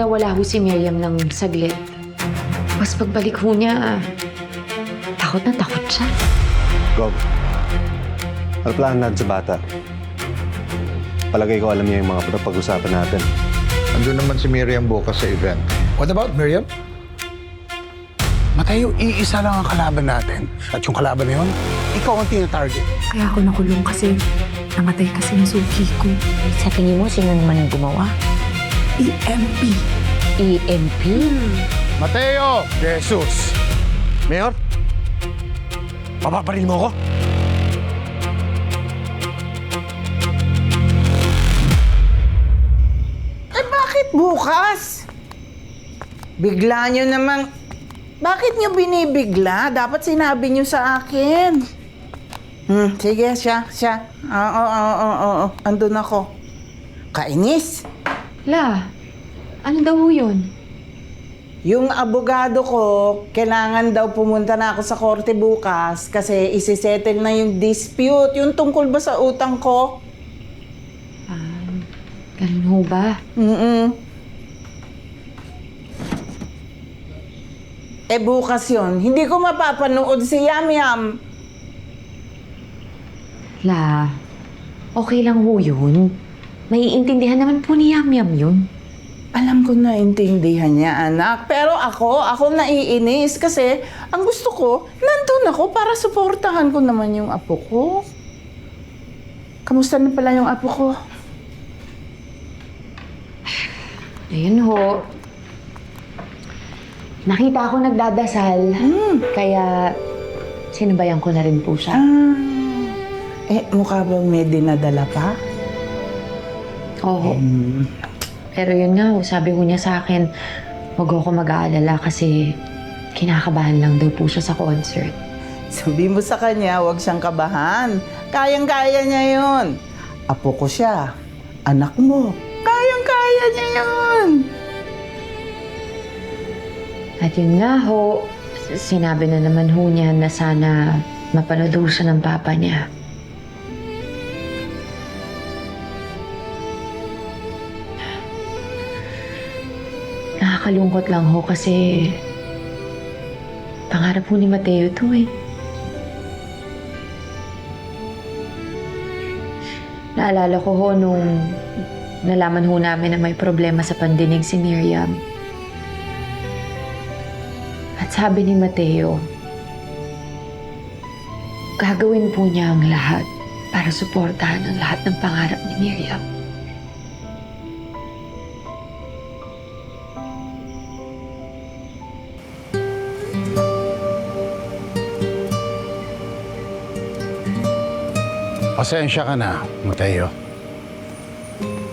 nawala ho si Miriam ng saglit. Tapos pagbalik ho niya, takot na takot siya. Gob, ano plano natin sa bata? Palagay ko alam niya yung mga pinapag-usapan natin. Andun naman si Miriam bukas sa event. What about Miriam? Mateo, iisa lang ang kalaban natin. At yung kalaban na yun, ikaw ang tina-target. Kaya ako nakulong kasi namatay kasi yung suki ko. Sa tingin mo, sino naman ang gumawa? EMP. EMP? Mateo! Jesus! Mayor? Papaparil mo ako? Bakit bukas? Bigla nyo namang... Bakit nyo binibigla? Dapat sinabi nyo sa akin. Sige, siya. Oo. Andun ako. Kainis. La, ano daw ho yun? Yung abogado ko, kailangan daw pumunta na ako sa korte bukas kasi isisettle na yung dispute. Yung tungkol ba sa utang ko? Ganun ho ba? Bukas yun. Hindi ko mapapanood si Yam-Yam. La, okay lang ho yun. Maiintindihan naman po ni Yam-Yam yun. Alam ko na intindihan niya, anak. Pero ako naiinis kasi ang gusto ko, nandun ako para suportahan ko naman yung apo ko. Kamusta na pala yung apo ko? Ayun ho. Nakita ko nagdadasal. Kaya sinabayan ko na rin po siya. Mukha bang may dinadala pa? Oo. Pero yun nga, sabi ko niya sa akin, huwag ako mag-aalala kasi kinakabahan lang daw po siya sa concert. Sabi mo sa kanya, huwag siyang kabahan. Kayang-kaya niya yun. Apo ko siya. Anak mo. Kayang-kaya niya yun. At yun nga ho, sinabi na naman ho niya na sana mapanood ho siya ng papa niya. Nakakalungkot lang ho kasi pangarap ho ni Mateo to eh. Naalala ko ho nung nalaman ho namin na may problema sa pandinig si Miriam. At sabi ni Mateo, gagawin po niya ang lahat para suportahan ang lahat ng pangarap ni Miriam. Pasensya ka na, Mateo.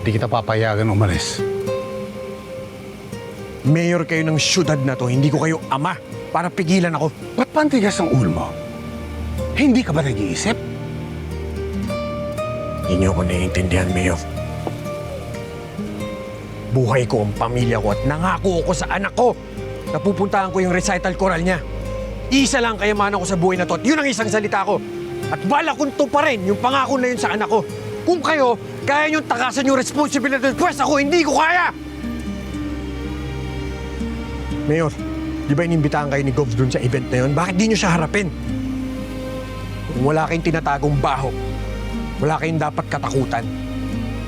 Hindi kita papayagan umalis. Mayor kayo ng syudad na to, hindi ko kayo ama para pigilan ako. Ba't pantigas ang ulo mo? Hindi ka ba nag-iisip? Hindi niyo ako naiintindihan, Mayor. Buhay ko ang pamilya ko at nangako ako sa anak ko na pupuntahan ko yung recital choral niya. Isa lang kayamanan ko sa buhay na to at yun ang isang salita ko. At bala kong tuparin yung pangako na yun sa anak ko. Kung kayo, kaya niyong takasan yung responsibilidad, pues ako, hindi ko kaya! Mayor, di ba inimbitahan kayo ni Govs dun sa event na yun? Bakit di niyo siya harapin? Kung wala kayong tinatagong baho, wala kayong dapat katakutan.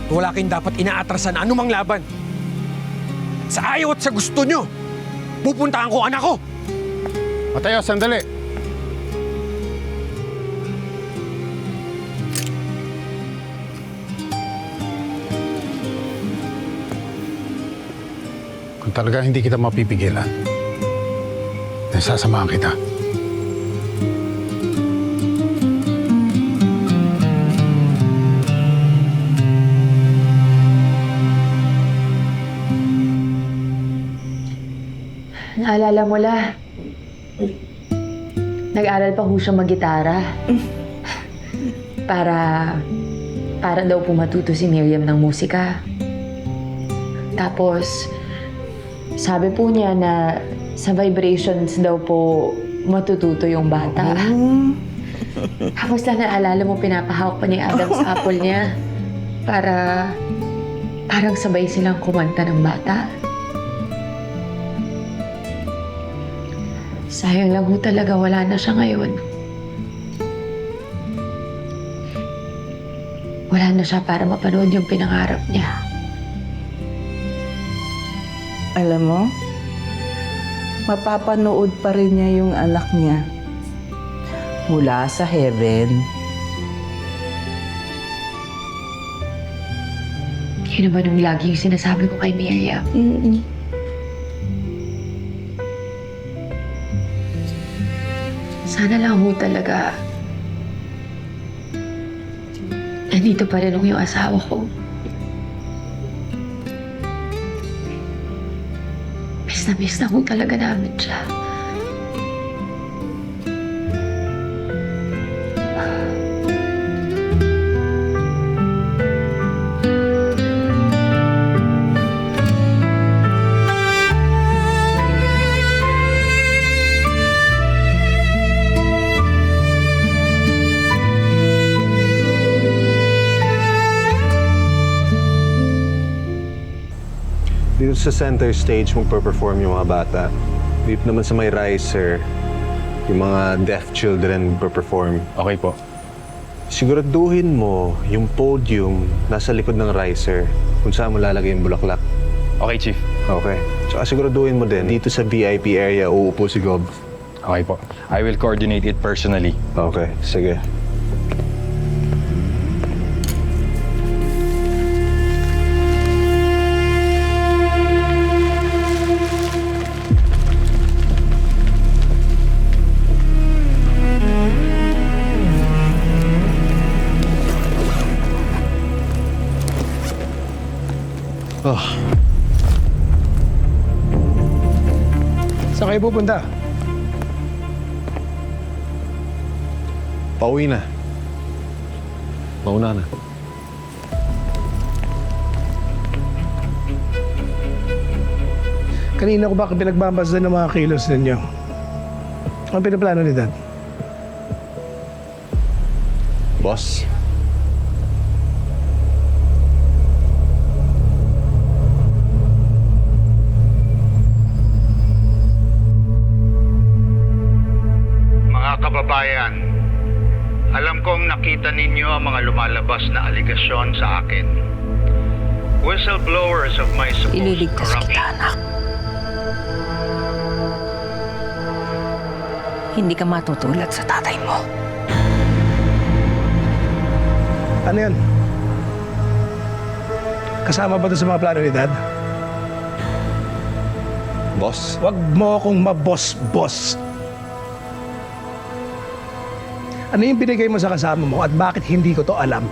Wala kayong dapat inaatrasan na anumang laban. Sa ayaw at sa gusto niyo, pupuntahan ko anak ko! Mateo, sandali. Kung talaga hindi kita mapipigilan, nasasamahan kita. Naalala mo la, nag-aral pa ho siya mag-gitara. Para daw po matuto si Miriam ng musika. Tapos, sabi po niya na sa vibrations daw po matututo yung bata. Tapos lang naalala mo, pinapahawak pa ni Adam sa apple niya. Parang sabay silang kumanta ng bata. Sayang lang ho talaga, wala na siya ngayon. Wala na siya para mapanood yung pinangarap niya. Alam mo, mapapanood pa rin niya yung anak niya mula sa heaven. Yun naman yung laging sinasabi ko kay Miriam. Sana lang ho talaga nandito pa rin yung asawa ko. Miss na ho talaga namin siya. Dito sa center stage magpe-perform yung mga bata. Dito naman sa may riser, yung mga deaf children magpe-perform. Okay po. Siguraduhin mo yung podium nasa likod ng riser kung saan mo lalagay yung bulaklak. Okay, Chief. Okay. Tsaka siguraduhin mo din, dito sa VIP area uupo si Gob. Okay po. I will coordinate it personally. Okay, sige. Saan kayo pupunta? Pauwi na. Mauna na. Kanina ko ba pinagbabasdan ng mga kilos ninyo? Ano pinaplano ni Dad? Boss? Mga kababayan, alam kong nakita ninyo ang mga lumalabas na aligasyon sa akin. Whistleblowers of my supposed Ililigtas kita, corruption. anak. Hindi ka matutulad sa tatay mo. Ano yan? Kasama ba ito sa mga plano ni Dad? Boss? Huwag mo akong maboss-boss. Ano yung binigay mo sa kasama mo at bakit hindi ko to alam?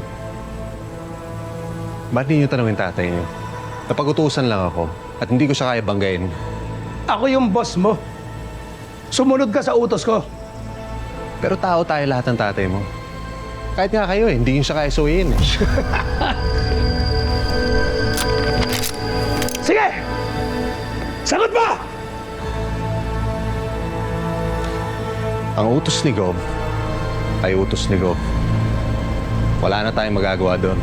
Ba't hindi niyo tanongin tatay niyo? Napag-utusan lang ako at hindi ko siya kaya banggain. Ako yung boss mo. Sumunod ka sa utos ko. Pero tao tayo lahat ng tatay mo. Kahit nga kayo hindi niyo siya kaya suwiin eh. Sige! Sagot mo! Ang utos ni Gob ay utos ni Gob. Wala na tayong magagawa doon.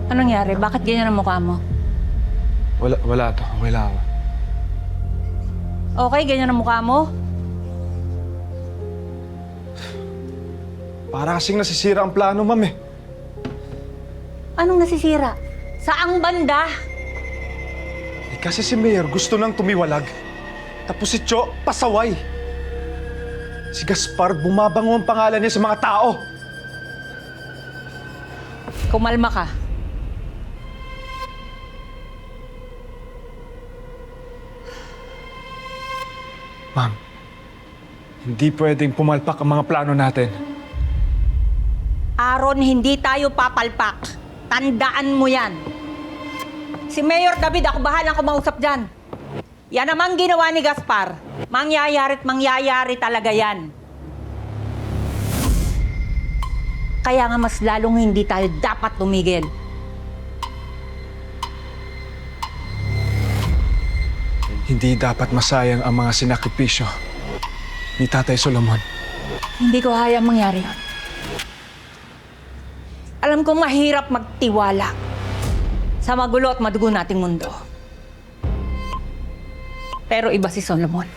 Anong nangyari? Bakit ganyan ang mukha mo? Wala to. Okay lang ako. Okay, ganyan ang mukha mo? Para kasing nasisira ang plano, ma'am eh. Anong nasisira? Saang banda? Kasi si Mayor gusto nang tumiwalag. Tapos si Cho, pasaway. Si Gaspar, bumabango ang pangalan niya sa mga tao. Kumalma ka. Ma'am, hindi pwedeng pumalpak ang mga plano natin. Aaron, hindi tayo papalpak. Tandaan mo yan. Si Mayor David, ako bahalang kumausap dyan. Yan namang ginawa ni Gaspar. Mangyayari talaga yan. Kaya nga mas lalong hindi tayo dapat tumigil. Hindi dapat masayang ang mga sinakripisyo ni Tatay Solomon. Hindi ko hayang mangyari yun. Alam kong mahirap magtiwala sa magulo at madugo nating mundo. Pero iba si Solomon.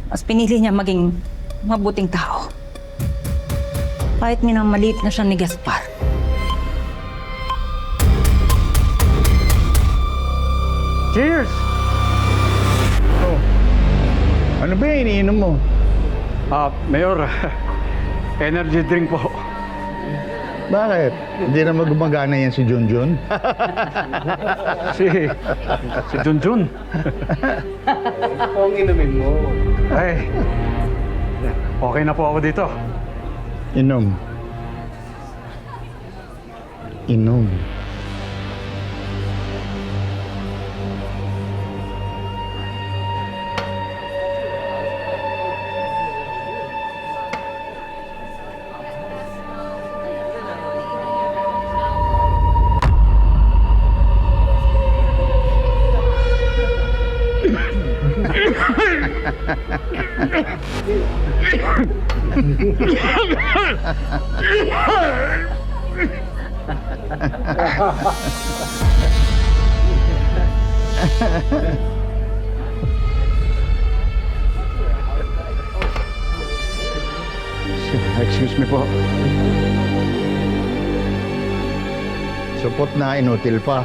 Mas pinili niya maging mabuting tao. Kahit minamaliit na siya ni Gaspar. Cheers! Oh, ano ba yung iniinom mo? Mayor, energy drink po. Bakit? Hindi na magumagana yan si Junjun? Si Junjun. Ang inumin mo. Ay, okay na po ako dito. Inom. Inom. Excuse me po. Supot na, inutil pa.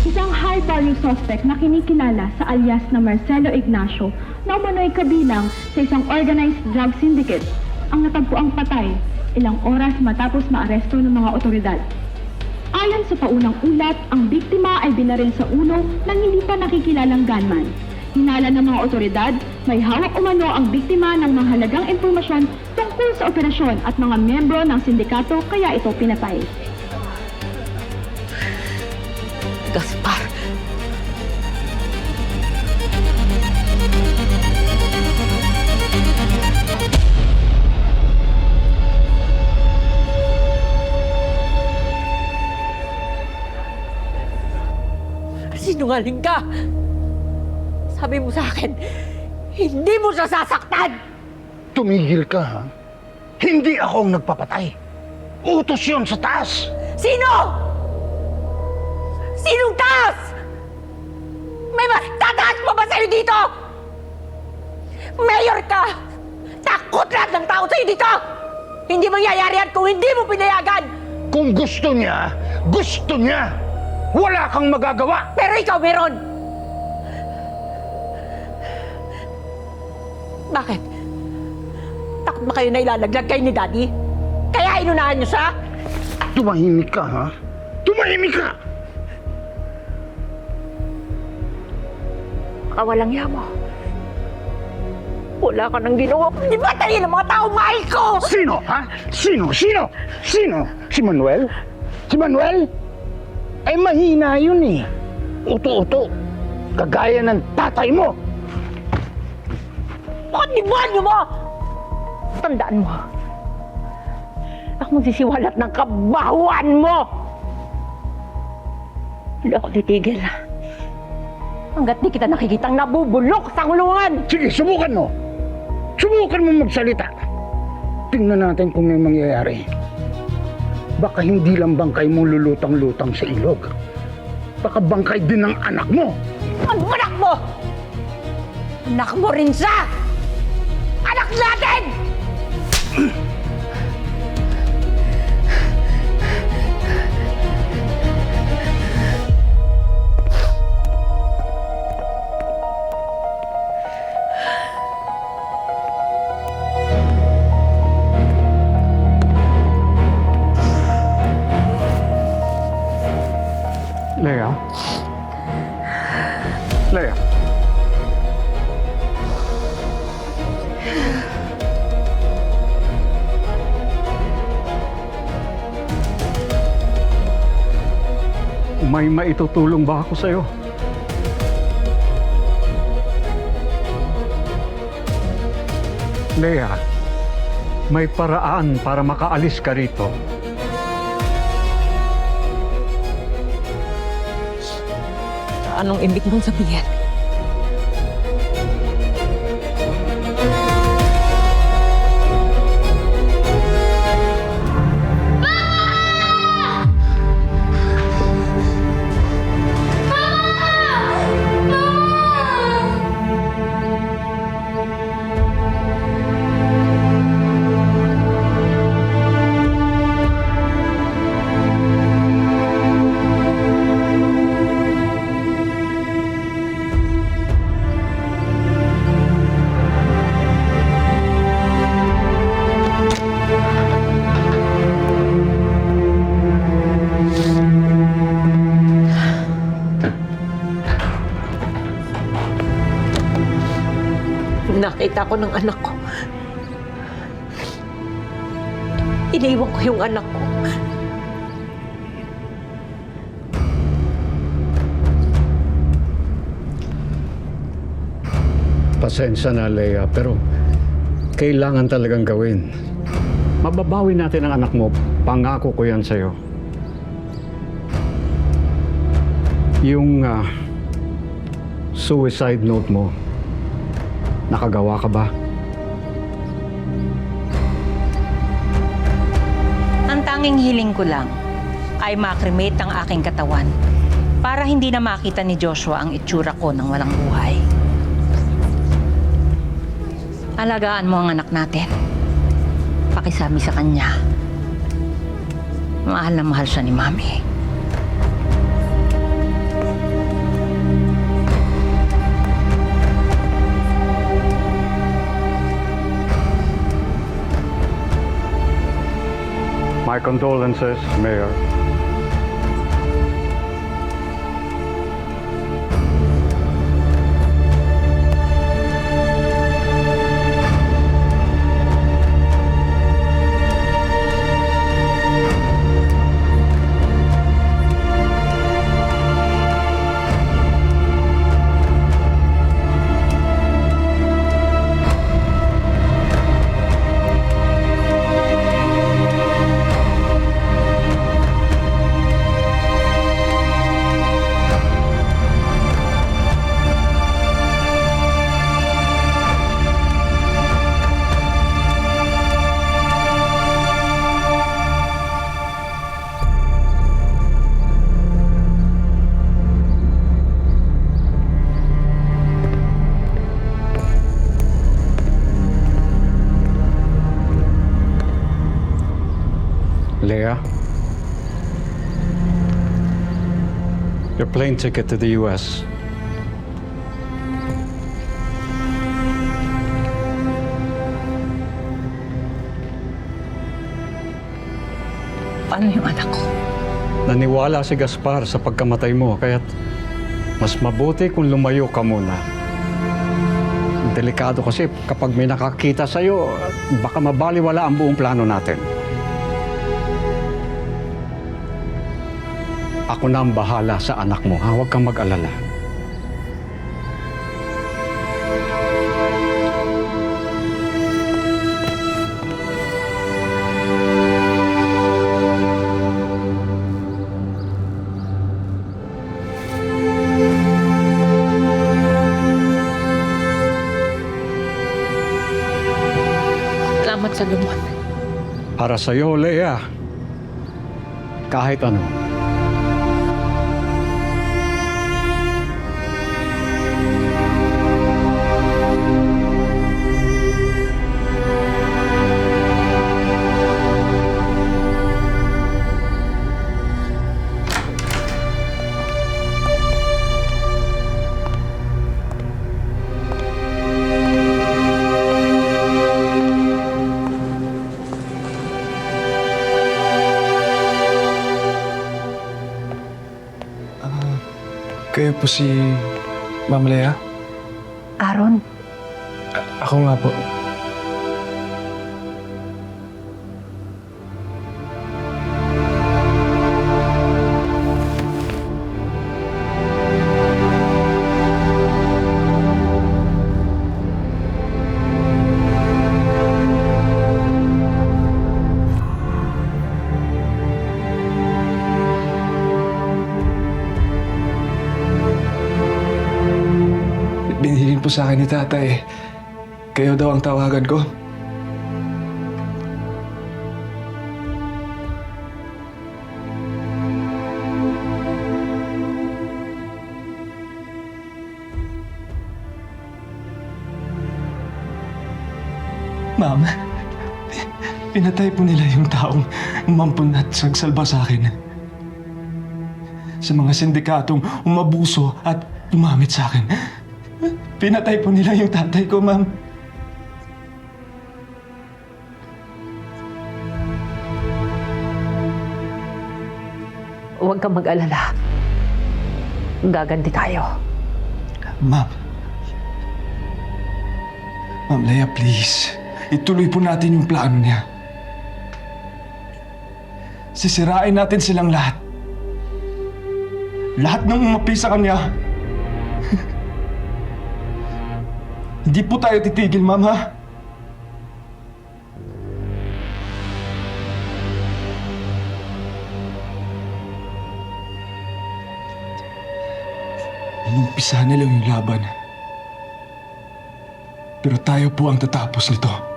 Isang high-value suspect na kinikilala sa alias na Marcelo Ignacio na umano'y kabilang sa isang organized drug syndicate ang natagpuang patay ilang oras matapos maaresto ng mga otoridad. Ayon sa paunang ulat, ang biktima ay binaril sa ulo ng hindi pa nakikilalang gunman. Hinala ng mga otoridad, may hawak umano ang biktima ng mahalagang impormasyon tungkol sa operasyon at mga miyembro ng sindikato kaya ito pinatay. Gaspar! Sinungaling ka! Sabi mo sa akin, hindi mo siya sasaktan! Tumigil ka, ha? Hindi ako ang nagpapatay. Utos yun sa taas. Sino? Sinong taas? May mas tataas pa ba sa'yo dito? Mayor ka! Takot lahat ng tao sa'yo dito! Hindi mangyayari yan kung hindi mo pinayagan! Kung gusto niya, gusto niya. Wala kang magagawa. Pero ikaw meron! Bakit? Takot ba kayo na ilalaglag kayo ni Daddy? Kaya inunahan niyo siya? Tumahimik ka, ha? Tumahimik ka! Kawalang yamo. Wala ka nang ginawa. Di ba tayo ng mga tao mahal ko? Sino, ha? Sino? Sino? Sino? Si Manuel? Si Manuel? Ay mahina yun eh. Uto-uto. Kagaya ng tatay mo. Bakit nibuhan mo? Tandaan mo. Ako magsisiwalat ng kabahuan mo. Hindi ako titigil. Hanggat di kita nakikitang nabubulok sa kulungan. Sige, subukan mo. Subukan mo magsalita. Tingnan natin kung may mangyayari. Baka hindi lang bangkay mo lulutang-lutang sa ilog. Baka bangkay din ng anak mo. Ang anak mo! Anak mo rin siya! Anak natin! Lea, May maitutulong ba ako sa'yo? Lea, may paraan para makaalis ka rito. Anong ibig mong sabihin? Nakita ko ng anak ko. Iniwan ko yung anak ko. Pasensya na, Lea, pero kailangan talagang gawin. Mababawi natin ang anak mo. Pangako ko yan sa'yo. Yung suicide note mo, nakagawa ka ba? Ang tanging hiling ko lang ay makremate ang aking katawan para hindi na makita ni Joshua ang itsura ko ng walang buhay. Alagaan mo ang anak natin. Pakisabi sa kanya. Mahal na mahal siya ni Mami. My condolences, Mayor. Lea, your plane ticket to the U.S. Paano yung anak ko? Naniwala si Gaspar sa pagkamatay mo, kaya't mas mabuti kung lumayo ka muna. Delikado kasi kapag may nakakita sa'yo, baka mabaliwala ang buong plano natin. Ako na ang bahala sa anak mo, ha? Huwag kang mag-alala. Salamat sa lumot. Para sa'yo, Lea, kahit ano. Kayo po si Ma'am Lea? Aaron, Ako nga po. sa akin ni tatay, kayo daw ang tawagan ko. Ma'am, pinatay po nila yung taong umampun at sagsalba sa akin. Sa mga sindikatong umabuso at umamit sa akin. Pinatay po nila yung tatay ko, ma'am. Huwag kang mag-alala. Gaganti tayo. Ma'am. Ma'am Leia, please. Ituloy po natin yung plano niya. Sisirain natin silang lahat. Lahat ng umapi sa kanya. Hindi po tayo titigil, ma'am, ha? Inumpisa nila yung laban. Pero tayo po ang tatapos nito.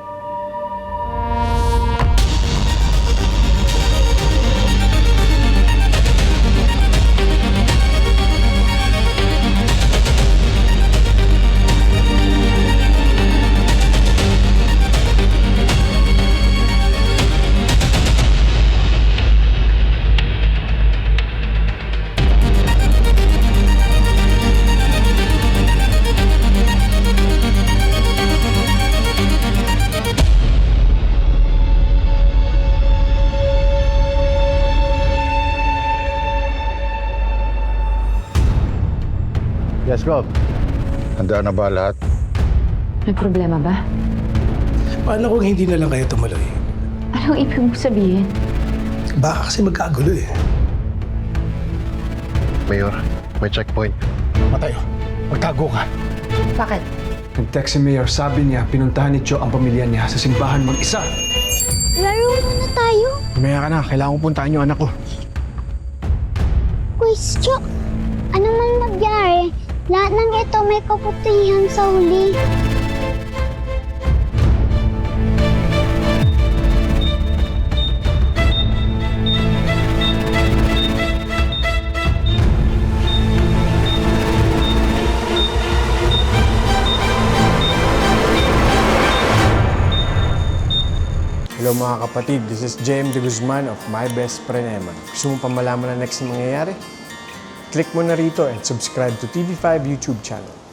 Yes, go. Handa na ba lahat? May problema ba? Paano kung hindi na lang kayo tumuloy? Anong ibig mo sabihin? Baka kasi magkagulo eh. Mayor, may checkpoint. Matayo, magtago ka. Bakit? Nag-text si Mayor, sabi niya, pinuntahan ni Cho ang pamilya niya sa simbahan mag-isa. Laro muna tayo. Umaya ka na, kailangan ko puntahan yung anak ko. Quiz, Chok. Ano man magyari, lahat ng ito may kaputihan sa huli. Hello mga kapatid, this is Jem de Guzman of My Best Friend Eman. Gusto mo pa malaman na next na mangyayari? Click mo na rito and subscribe to TV5 YouTube channel.